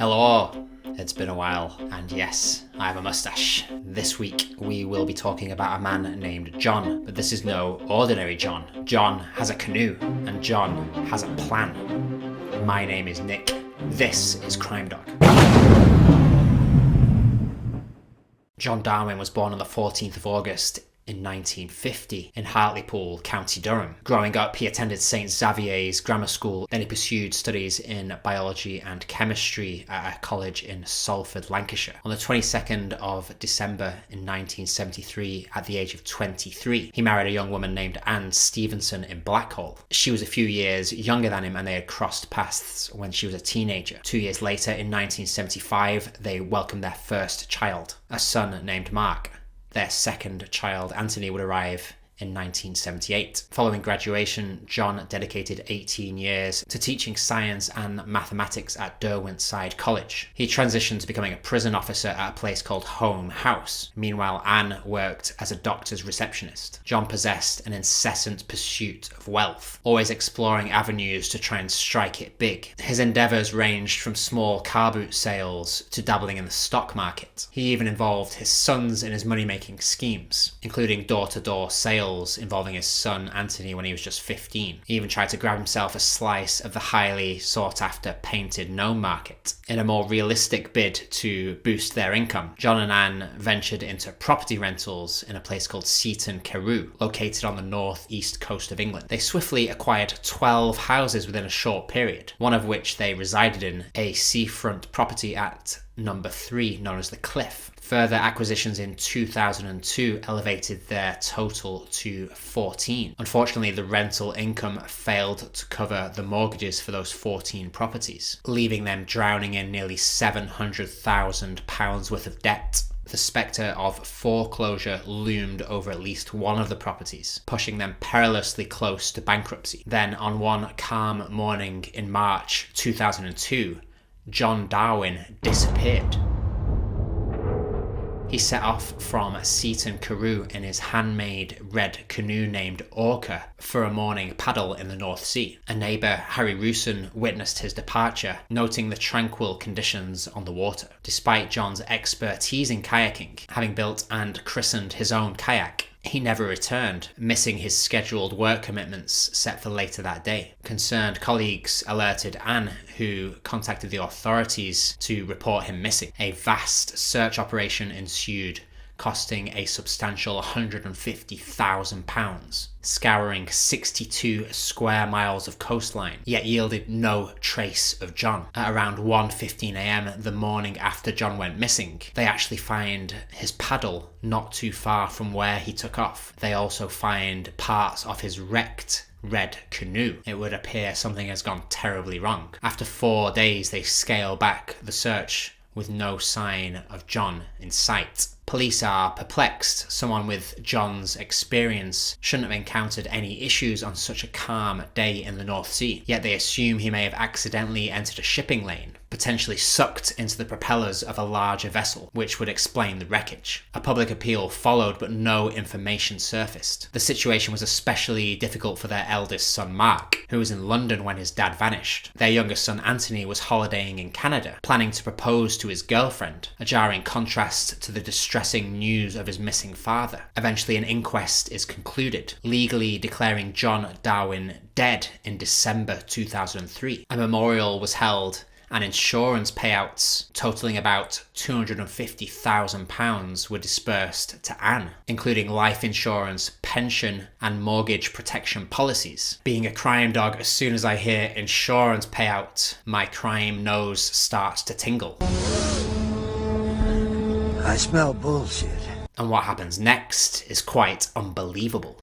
Hello, it's been a while, and yes, I have a mustache. This week we will be talking about a man named John, but this is no ordinary John. John has a canoe, and John has a plan. My name is Nick. This is Crime Dog. John Darwin was born on the 14th of August in 1950 in Hartlepool, County Durham. Growing up, he attended St Xavier's Grammar School, then he pursued studies in biology and chemistry at a college in Salford, Lancashire. On the 22nd of December in 1973, at the age of 23, he married a young woman named Anne Stevenson in Blackhall. She was a few years younger than him and they had crossed paths when she was a teenager. 2 years later, in 1975, they welcomed their first child, a son named Mark. Their second child, Anthony, would arrive in 1978. Following graduation, John dedicated 18 years to teaching science and mathematics at Derwent College. He transitioned to becoming a prison officer at a place called Home House. Meanwhile, Anne worked as a doctor's receptionist. John possessed an incessant pursuit of wealth, always exploring avenues to try and strike it big. His endeavours ranged from small car boot sales to dabbling in the stock market. He even involved his sons in his money-making schemes, including door-to-door sales involving his son Anthony when he was just 15. He even tried to grab himself a slice of the highly sought-after painted gnome market. In a more realistic bid to boost their income, John and Anne ventured into property rentals in a place called Seaton Carew, located on the northeast coast of England. They swiftly acquired 12 houses within a short period, one of which they resided in, a seafront property at number 3 known as the Cliff. Further acquisitions in 2002 elevated their total to 14. Unfortunately, the rental income failed to cover the mortgages for those 14 properties, leaving them drowning in nearly £700,000 worth of debt. The spectre of foreclosure loomed over at least one of the properties, pushing them perilously close to bankruptcy. Then, on one calm morning in March 2002, John Darwin disappeared. He set off from Seaton Carew in his handmade red canoe named Orca for a morning paddle in the North Sea. A neighbour, Harry Rooson, witnessed his departure, noting the tranquil conditions on the water. Despite John's expertise in kayaking, having built and christened his own kayak, he never returned, missing his scheduled work commitments set for later that day. Concerned colleagues alerted Anne, who contacted the authorities to report him missing. A vast search operation ensued, costing a substantial £150,000, scouring 62 square miles of coastline, yet yielded no trace of John. At around 1:15 a.m. the morning after John went missing, they actually find his paddle not too far from where he took off. They also find parts of his wrecked red canoe. It would appear something has gone terribly wrong. After 4 days, they scale back the search with no sign of John in sight. Police are perplexed. Someone with John's experience shouldn't have encountered any issues on such a calm day in the North Sea, yet they assume he may have accidentally entered a shipping lane, potentially sucked into the propellers of a larger vessel, which would explain the wreckage. A public appeal followed, but no information surfaced. The situation was especially difficult for their eldest son Mark, who was in London when his dad vanished. Their youngest son Anthony was holidaying in Canada, planning to propose to his girlfriend, a jarring contrast to the distressing news of his missing father. Eventually, an inquest is concluded, legally declaring John Darwin dead in December 2003. A memorial was held and insurance payouts totaling about £250,000 were dispersed to Anne, including life insurance, pension and mortgage protection policies. Being a crime dog, as soon as I hear insurance payout, my crime nose starts to tingle. I smell bullshit. And what happens next is quite unbelievable.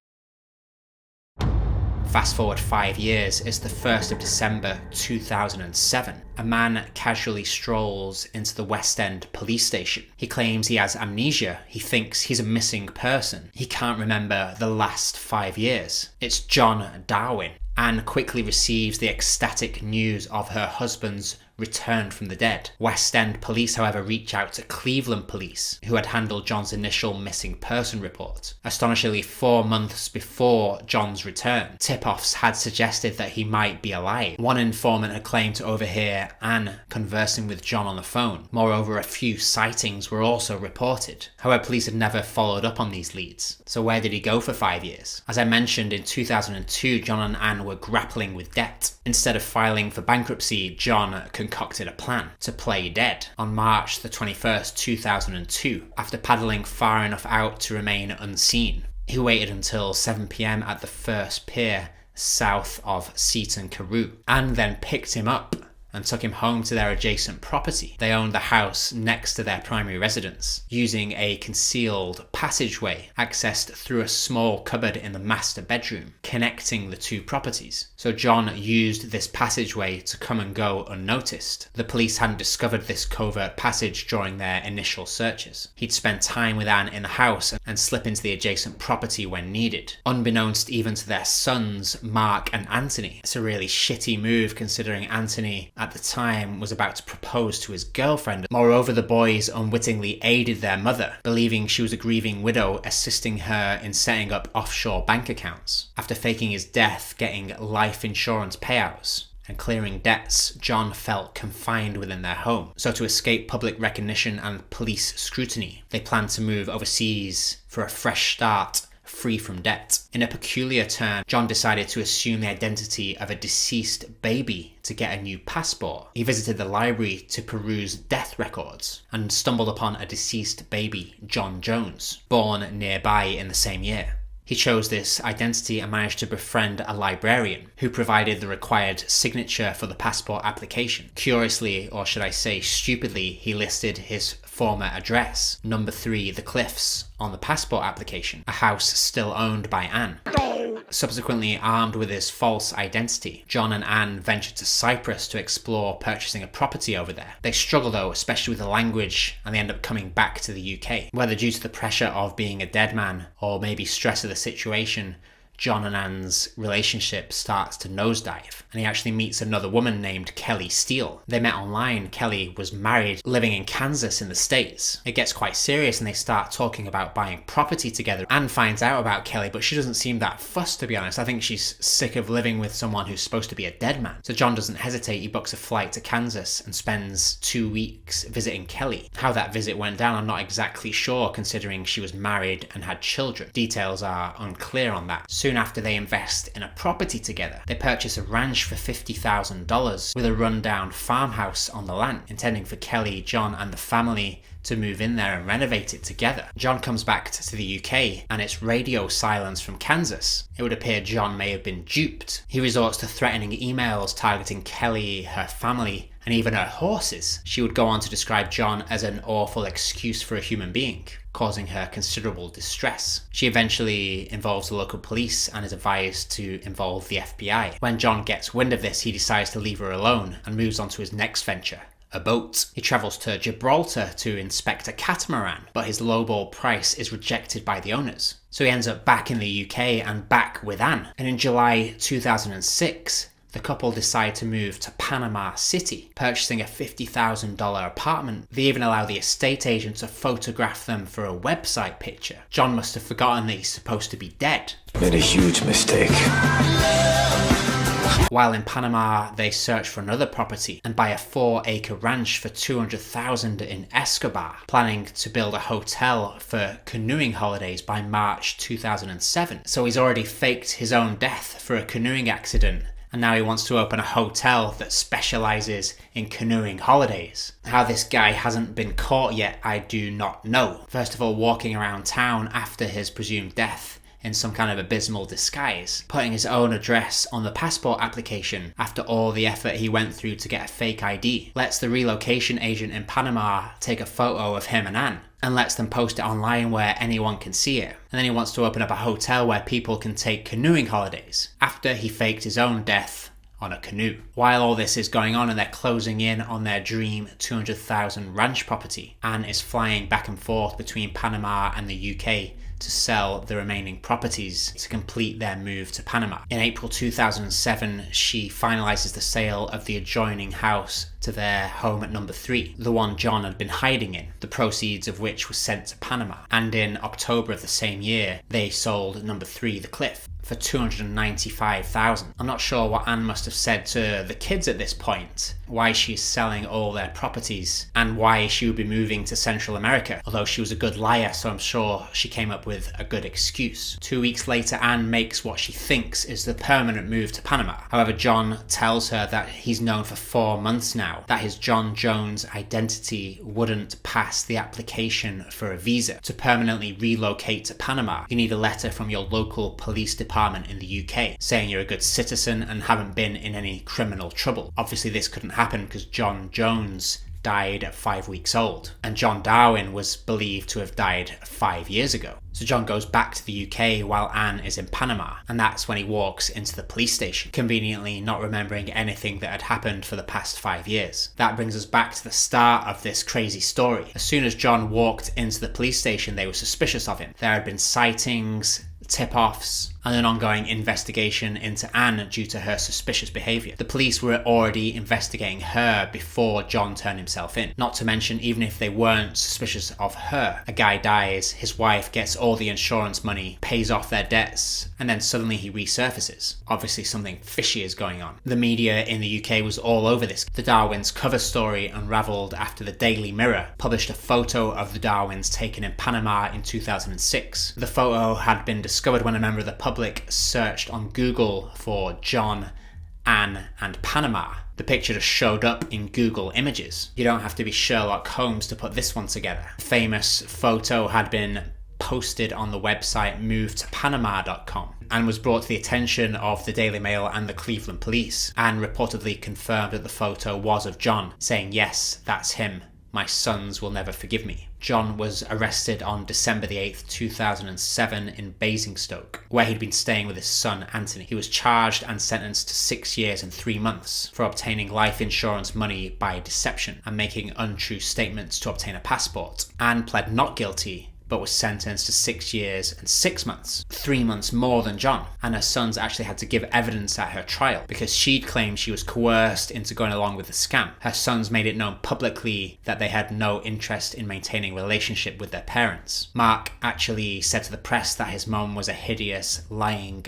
Fast forward 5 years, it's the 1st of December 2007. A man casually strolls into the West End police station. He claims he has amnesia. He thinks he's a missing person. He can't remember the last 5 years. It's John Darwin. Anne quickly receives the ecstatic news of her husband's returned from the dead. West End police, however, reach out to Cleveland police, who had handled John's initial missing person report. Astonishingly, 4 months before John's return, tip-offs had suggested that he might be alive. One informant had claimed to overhear Anne conversing with John on the phone. Moreover, a few sightings were also reported. However, police had never followed up on these leads. So where did he go for 5 years? As I mentioned, in 2002, John and Anne were grappling with debt. Instead of filing for bankruptcy, John concocted a plan to play dead. On March the 21st, 2002, after paddling far enough out to remain unseen, he waited until 7 p.m. at the first pier south of Seaton Carew, and then picked him up and took him home to their adjacent property. They owned the house next to their primary residence, using a concealed passageway accessed through a small cupboard in the master bedroom, connecting the two properties. So John used this passageway to come and go unnoticed. The police hadn't discovered this covert passage during their initial searches. He'd spend time with Anne in the house and slip into the adjacent property when needed, unbeknownst even to their sons, Mark and Anthony. It's a really shitty move considering Anthony at the time was about to propose to his girlfriend. Moreover, the boys unwittingly aided their mother, believing she was a grieving widow, assisting her in setting up offshore bank accounts. After faking his death, getting life insurance payouts, and clearing debts, John felt confined within their home. So to escape public recognition and police scrutiny, they planned to move overseas for a fresh start, free from debt. In a peculiar turn, John decided to assume the identity of a deceased baby to get a new passport. He visited the library to peruse death records and stumbled upon a deceased baby, John Jones, born nearby in the same year. He chose this identity and managed to befriend a librarian who provided the required signature for the passport application. Curiously, or should I say stupidly, he listed his former address, number 3 The Cliffs, on the passport application, a house still owned by Anne. Subsequently, armed with his false identity, John and Anne ventured to Cyprus to explore purchasing a property over there. They struggle though, especially with the language, and they end up coming back to the UK. Whether due to the pressure of being a dead man or maybe stress of the situation, John and Anne's relationship starts to nosedive, and he actually meets another woman named Kelly Steele. They met online. Kelly was married, living in Kansas in the States. It gets quite serious and they start talking about buying property together. Anne finds out about Kelly, but she doesn't seem that fussed, to be honest. I think she's sick of living with someone who's supposed to be a dead man. So John doesn't hesitate. He books a flight to Kansas and spends 2 weeks visiting Kelly. How that visit went down, I'm not exactly sure, considering she was married and had children. Details are unclear on that. Soon after, they invest in a property together. They purchase a ranch for $50,000 with a rundown farmhouse on the land, intending for Kelly, John and the family to move in there and renovate it together. John comes back to the UK and it's radio silence from Kansas. It would appear John may have been duped. He resorts to threatening emails targeting Kelly, her family, and even her horses. She would go on to describe John as an awful excuse for a human being, causing her considerable distress. She eventually involves the local police and is advised to involve the FBI. When John gets wind of this, he decides to leave her alone and moves on to his next venture, a boat. He travels to Gibraltar to inspect a catamaran, but his lowball price is rejected by the owners. So he ends up back in the UK and back with Anne. And in July 2006, the couple decide to move to Panama City, purchasing a $50,000 apartment. They even allow the estate agent to photograph them for a website picture. John must have forgotten that he's supposed to be dead. Made a huge mistake. While in Panama, they search for another property and buy a 4-acre ranch for $200,000 in Escobar, planning to build a hotel for canoeing holidays by March 2007. So he's already faked his own death for a canoeing accident, and now he wants to open a hotel that specializes in canoeing holidays. How this guy hasn't been caught yet, I do not know. First of all, walking around town after his presumed death in some kind of abysmal disguise, putting his own address on the passport application after all the effort he went through to get a fake ID, lets the relocation agent in Panama take a photo of him and Anne, and lets them post it online where anyone can see it. And then he wants to open up a hotel where people can take canoeing holidays, after he faked his own death on a canoe. While all this is going on and they're closing in on their dream $200,000 ranch property, Anne is flying back and forth between Panama and the UK to sell the remaining properties to complete their move to Panama. In April 2007, she finalizes the sale of the adjoining house to their home at number 3, the one John had been hiding in, the proceeds of which was sent to Panama. And in October of the same year, they sold number 3, the Cliff, for $295,000. I'm not sure what Anne must have said to the kids at this point, why she's selling all their properties, and why she would be moving to Central America, although she was a good liar, so I'm sure she came up with a good excuse. 2 weeks later, Anne makes what she thinks is the permanent move to Panama. However, John tells her that he's known for 4 months now that his John Jones identity wouldn't pass the application for a visa. To permanently relocate to Panama, you need a letter from your local police department in the UK saying you're a good citizen and haven't been in any criminal trouble. Obviously this couldn't happen because John Jones died at 5 weeks old, and John Darwin was believed to have died 5 years ago. So John goes back to the UK while Anne is in Panama, and that's when he walks into the police station, conveniently not remembering anything that had happened for the past 5 years. That brings us back to the start of this crazy story. As soon as John walked into the police station, they were suspicious of him. There had been sightings, tip-offs, and an ongoing investigation into Anne due to her suspicious behaviour. The police were already investigating her before John turned himself in. Not to mention, even if they weren't suspicious of her, a guy dies, his wife gets all the insurance money, pays off their debts, and then suddenly he resurfaces. Obviously something fishy is going on. The media in the UK was all over this. The Darwins cover story unravelled after the Daily Mirror published a photo of the Darwins taken in Panama in 2006. The photo had been discovered when a member of the public searched on Google for John, Anne and Panama. The picture just showed up in Google Images. You don't have to be Sherlock Holmes to put this one together. The famous photo had been posted on the website movetopanama.com and was brought to the attention of the Daily Mail and the Cleveland police, and reportedly confirmed that the photo was of John, saying, "Yes, that's him. My sons will never forgive me." John was arrested on December the 8th, 2007 in Basingstoke, where he'd been staying with his son Anthony. He was charged and sentenced to 6 years and 3 months for obtaining life insurance money by deception and making untrue statements to obtain a passport. Anne pled not guilty, but was sentenced to 6 years and 6 months, 3 months more than John. And her sons actually had to give evidence at her trial because she'd claimed she was coerced into going along with the scam. Her sons made it known publicly that they had no interest in maintaining a relationship with their parents. Mark actually said to the press that his mum was a hideous, lying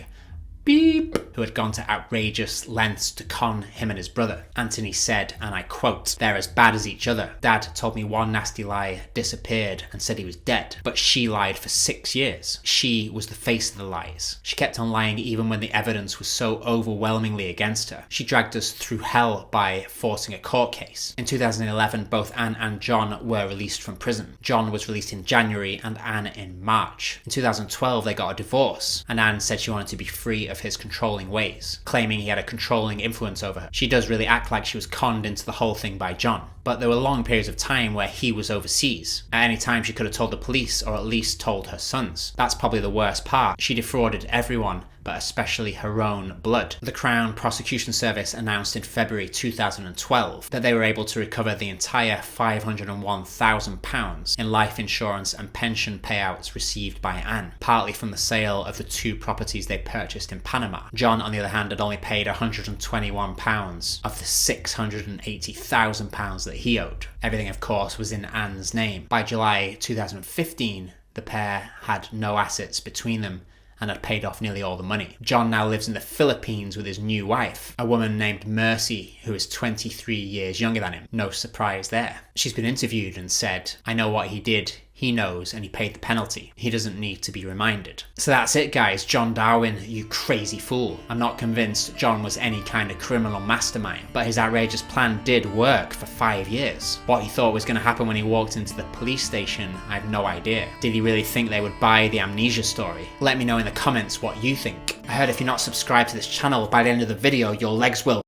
beep who had gone to outrageous lengths to con him and his brother. Anthony said, and I quote, "They're as bad as each other. Dad told me one nasty lie, disappeared and said he was dead. But she lied for 6 years. She was the face of the lies. She kept on lying even when the evidence was so overwhelmingly against her. She dragged us through hell by forcing a court case." In 2011, both Anne and John were released from prison. John was released in January and Anne in March. In 2012, they got a divorce, and Anne said she wanted to be free of his controlling ways, claiming he had a controlling influence over her. She does really act like she was conned into the whole thing by John, but there were long periods of time where he was overseas. At any time she could have told the police, or at least told her sons. That's probably the worst part. She defrauded everyone, but especially her own blood. The Crown Prosecution Service announced in February 2012 that they were able to recover the entire £501,000 in life insurance and pension payouts received by Anne, partly from the sale of the 2 properties they purchased in Panama. John, on the other hand, had only paid £121 of the £680,000 that he owed. Everything, of course, was in Anne's name. By July 2015, the pair had no assets between them and had paid off nearly all the money. John now lives in the Philippines with his new wife, a woman named Mercy, who is 23 years younger than him. No surprise there. She's been interviewed and said, "I know what he did. He knows, and he paid the penalty. He doesn't need to be reminded." So that's it, guys. John Darwin, you crazy fool. I'm not convinced John was any kind of criminal mastermind, but his outrageous plan did work for 5 years. What he thought was going to happen when he walked into the police station, I have no idea. Did he really think they would buy the amnesia story? Let me know in the comments what you think. I heard if you're not subscribed to this channel, by the end of the video, your legs will